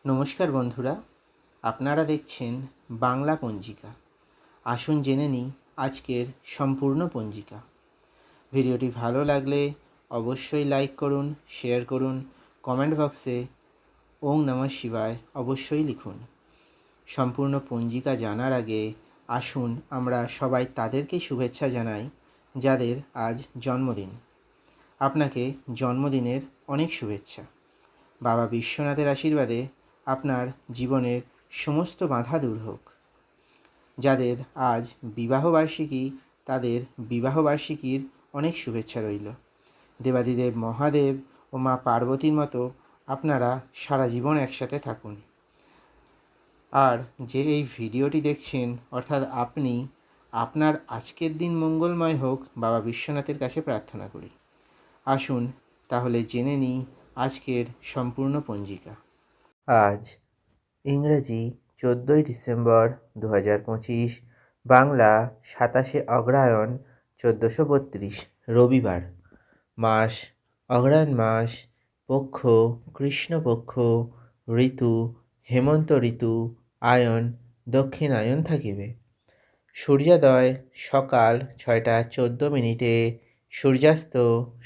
নমস্কার বন্ধুরা, আপনারা দেখছেন বাংলা পঞ্জিকা। আসুন জেনে নিই আজকের সম্পূর্ণ পঞ্জিকা। ভিডিওটি ভালো লাগলে অবশ্যই লাইক করুন, শেয়ার করুন, কমেন্ট বক্সে ওং নমঃ শিবায় অবশ্যই লিখুন। সম্পূর্ণ পঞ্জিকা জানার আগে আসুন আমরা সবাই তাদেরকে শুভেচ্ছা জানাই যাদের আজ জন্মদিন। আপনাকে জন্মদিনের অনেক শুভেচ্ছা। বাবা বিশ্বনাথের আশীর্বাদে আপনার জীবনের সমস্ত বাধা দূর হোক। যাদের আজ বিবাহবার্ষিকী তাদের বিবাহবার্ষিকীর অনেক শুভেচ্ছা রইল। দেবাদিদেব মহাদেব ও মা পার্বতীর মতো আপনারা সারা জীবন একসাথে থাকুন। আর যে এই ভিডিওটি দেখছেন অর্থাৎ আপনি, আপনার আজকের দিন মঙ্গলময় হোক বাবা বিশ্বনাথের কাছে প্রার্থনা করি। আসুন তাহলে জেনে নিই আজকের সম্পূর্ণ পঞ্জিকা। আজ ইংরেজি 14ই ডিসেম্বর 2025, বাংলা 27শে অগ্রহায়ণ 1432, রবিবার। মাস অগ্রহায়ণ মাস, পক্ষ কৃষ্ণপক্ষ, ঋতু হেমন্ত ঋতু, আয়ন দক্ষিণায়ন থাকিবে। সূর্যোদয় সকাল 6টা 14 মিনিটে, সূর্যাস্ত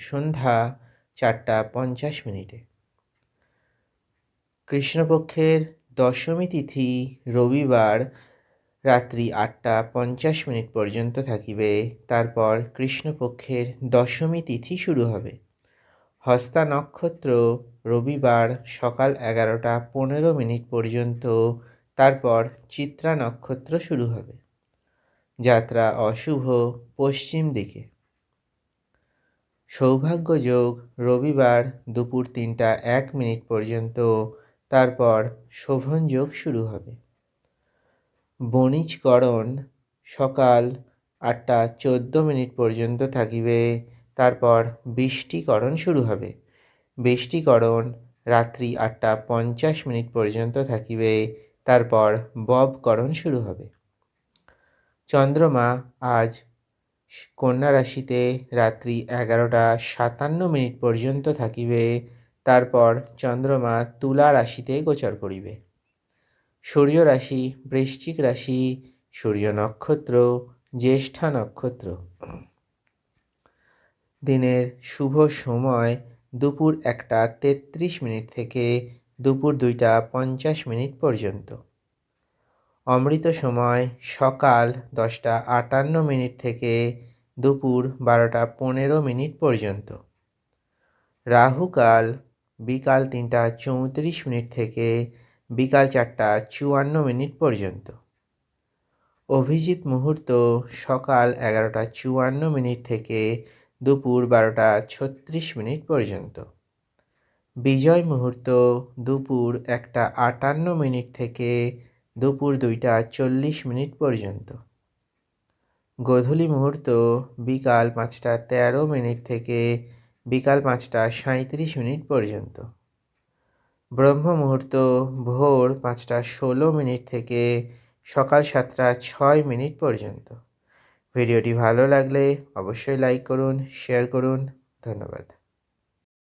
সন্ধ্যা 4টা 50 মিনিটে। কৃষ্ণপক্ষের দশমী তিথি রবিবার রাত্রি 8টা 50 মিনিট পর্যন্ত থাকিবে। তারপর কৃষ্ণপক্ষের দশমী তিথি শুরু হবে। হস্তা নক্ষত্র রবিবার সকাল 11টা 15 মিনিট পর্যন্ত, তারপর চিত্রা নক্ষত্র শুরু হবে। যাত্রা অশুভ পশ্চিম দিকে। সৌভাগ্য যোগ রবিবার দুপুর 3টা 1 মিনিট পর্যন্ত, তারপর শোভন যোগ শুরু হবে। বণিজকরণ সকাল 8টা 14 মিনিট পর্যন্ত থাকিবে, তারপর বৃষ্টিকরণ শুরু হবে। বৃষ্টিকরণ রাত্রি 8টা 50 মিনিট পর্যন্ত থাকিবে, তারপর ববকরণ শুরু হবে। চন্দ্রমা আজ কন্যা রাশিতে রাত্রি 11টা 57 মিনিট পর্যন্ত থাকিবে, তারপর চন্দ্রমা তুলা রাশিতে গোচর করিবে। সূর্য রাশি বৃশ্চিক রাশি, সূর্য নক্ষত্র জ্যেষ্ঠা নক্ষত্র। দিনের শুভ সময় দুপুর 1টা 33 মিনিট থেকে দুপুর 2টা 50 মিনিট পর্যন্ত। অমৃত সময় সকাল 10টা 58 মিনিট থেকে দুপুর 12টা 15 মিনিট পর্যন্ত। রাহুকাল বিকাল 3টা 34 মিনিট থেকে বিকাল 4টা 54 মিনিট পর্যন্ত। অভিজিৎ মুহূর্ত সকাল 11টা 54 মিনিট থেকে দুপুর 12টা 36 মিনিট পর্যন্ত। বিজয় মুহূর্ত দুপুর 1টা 58 মিনিট থেকে দুপুর 2টা 40 মিনিট পর্যন্ত। গোধূলি মুহূর্ত বিকাল 5টা 13 মিনিট থেকে বিকাল 5টা 37 মিনিট পর্যন্ত। ব্রহ্ম মুহূর্ত ভোর 5টা 16 মিনিট থেকে সকাল 7টা 6 মিনিট পর্যন্ত। ভিডিওটি ভালো লাগলে অবশ্যই লাইক করুন, শেয়ার করুন। ধন্যবাদ।